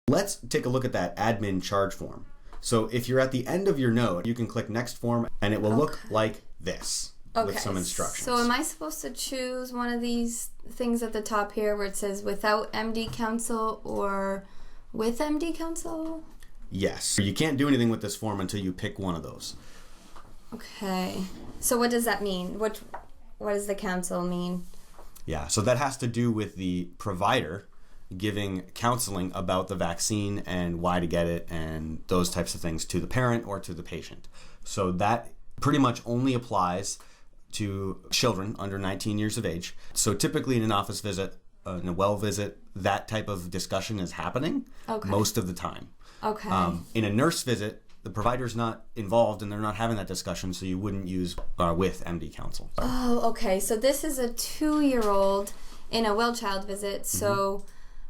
Let's take a look at that admin charge form. So if you're at the end of your note, you can click next form and it will look like this with some instructions. So am I supposed to choose one of these things at the top here where it says without MD counsel or with MD counsel? Yes. You can't do anything with this form until you pick one of those. Okay. So what does that mean? What does the counsel mean? Yeah, so that has to do with the provider giving counseling about the vaccine and why to get it and those types of things to the parent or to the patient. So that pretty much only applies to children under 19 years of age. So typically in an office visit, in a well visit, that type of discussion is happening most of the time. Okay. In a nurse visit, the provider's not involved and they're not having that discussion, so you wouldn't use with MD counsel. Oh, okay. So this is a 2-year-old in a well child visit, so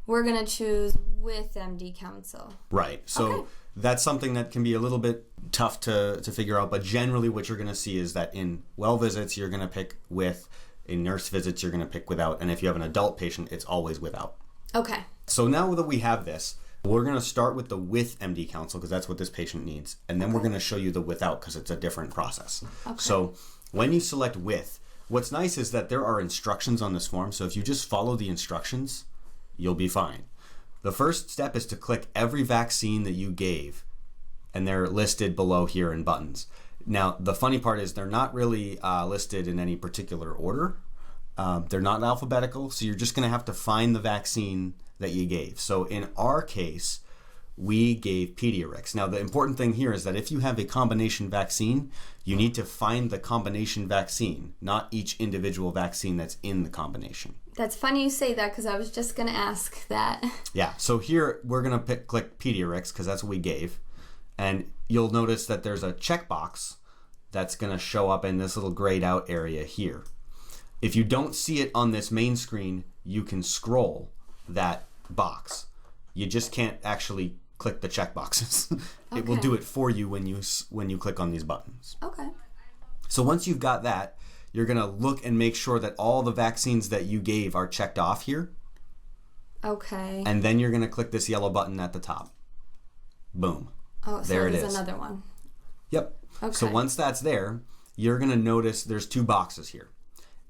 we're going to choose with MD counsel. Right. So that's something that can be a little bit tough to figure out, but generally what you're going to see is that in well visits, you're going to pick with. In nurse visits, you're going to pick without. And if you have an adult patient, it's always without. Okay. So now that we have this, we're going to start with the with MD counsel because that's what this patient needs. And then we're going to show you the without because it's a different process. Okay. So when you select with, what's nice is that there are instructions on this form. So if you just follow the instructions, you'll be fine. The first step is to click every vaccine that you gave, and they're listed below here in buttons. Now, the funny part is they're not really listed in any particular order. They're not alphabetical, so you're just going to have to find the vaccine that you gave. So in our case, we gave Pediarix. Now, the important thing here is that if you have a combination vaccine, you need to find the combination vaccine, not each individual vaccine that's in the combination. That's funny you say that because I was just going to ask that. Yeah, so here we're going to click Pediarix because that's what we gave. And you'll notice that there's a checkbox that's going to show up in this little grayed out area here. If you don't see it on this main screen, you can scroll that box. You just can't actually click the checkboxes. It will do it for you when you click on these buttons. Okay. So once you've got that, you're going to look and make sure that all the vaccines that you gave are checked off here. Okay. And then you're going to click this yellow button at the top. Boom. Oh, so there it there's is. Another one. Yep. Okay. So once that's there, you're going to notice there's 2 boxes here.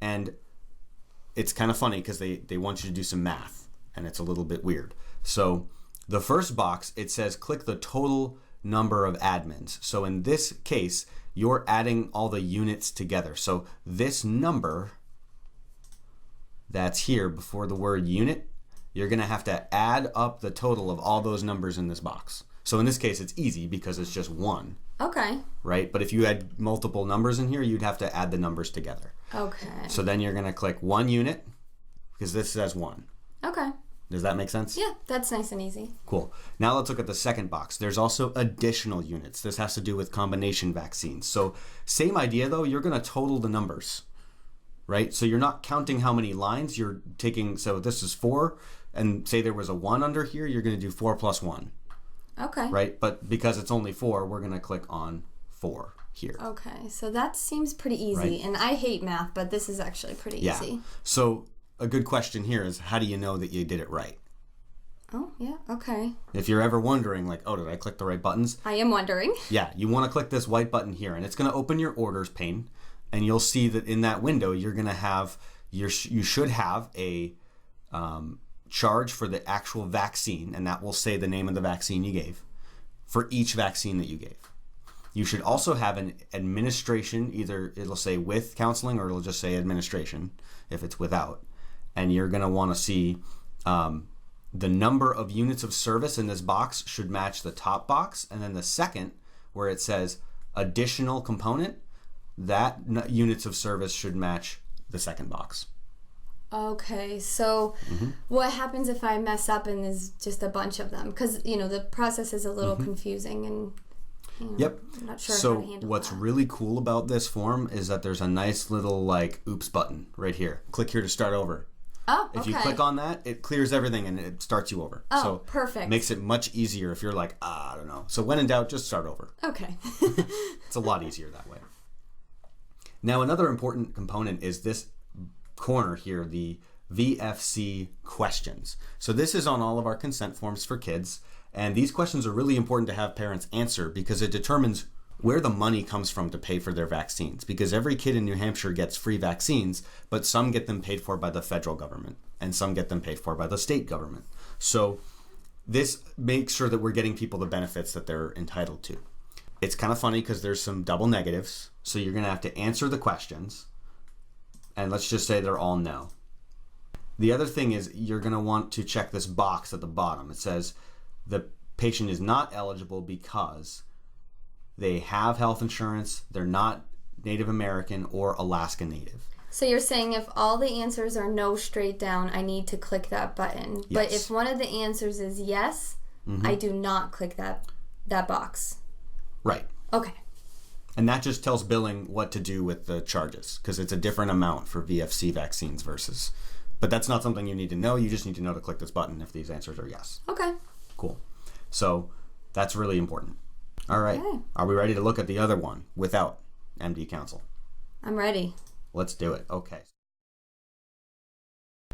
And it's kind of funny because they want you to do some math, and it's a little bit weird. So the first box, it says click the total number of admins. So in this case, you're adding all the units together. So this number that's here before the word unit, you're going to have to add up the total of all those numbers in this box. So in this case, it's easy because it's just 1. Okay. Right? But if you had multiple numbers in here, you'd have to add the numbers together. Okay. So then you're going to click 1 unit because this says 1. Okay. Does that make sense? Yeah, that's nice and easy. Cool. Now let's look at the second box. There's also additional units. This has to do with combination vaccines. So same idea though, you're going to total the numbers, right? So you're not counting how many lines you're taking. So this is 4 and say there was a 1 under here, you're going to do 4 plus 1. Okay. Right? But because it's only 4, we're going to click on 4 here. Okay. So that seems pretty easy. Right. And I hate math, but this is actually pretty easy. So a good question here is how do you know that you did it right? Oh, yeah. Okay. If you're ever wondering like, oh, did I click the right buttons? I am wondering. Yeah, you want to click this white button here and it's going to open your orders pane and you'll see that in that window you're going to have you should have a charge for the actual vaccine, and that will say the name of the vaccine you gave for each vaccine that you gave. You should also have an administration, either it'll say with counseling or it'll just say administration if it's without. And you're going to want to see the number of units of service in this box should match the top box. And then the second, where it says additional component, that units of service should match the second box. Okay, so what happens if I mess up and there's just a bunch of them? Because, the process is a little confusing and I'm not sure how to handle what's that. really cool about this form is that there's a nice little oops button right here. Click here to start over. Oh, okay. If you click on that, it clears everything and it starts you over. Oh, so perfect. Makes it much easier if you're like, I don't know. So when in doubt, just start over. Okay. It's a lot easier that way. Now, another important component is this corner here, the VFC questions. So this is on all of our consent forms for kids. And these questions are really important to have parents answer because it determines where the money comes from to pay for their vaccines. Because every kid in New Hampshire gets free vaccines, but some get them paid for by the federal government and some get them paid for by the state government. So this makes sure that we're getting people the benefits that they're entitled to. It's kind of funny because there's some double negatives. So you're going to have to answer the questions. And let's just say they're all no. The other thing is you're going to want to check this box at the bottom. It says the patient is not eligible because they have health insurance, they're not Native American or Alaska Native. So you're saying if all the answers are no straight down, I need to click that button. Yes. But if one of the answers is yes, I do not click that box. Right. Okay. And that just tells billing what to do with the charges because it's a different amount for VFC vaccines versus... But that's not something you need to know. You just need to know to click this button if these answers are yes. Okay. Cool. So that's really important. All right. Okay. Are we ready to look at the other one without MD Council? I'm ready. Let's do it. Okay.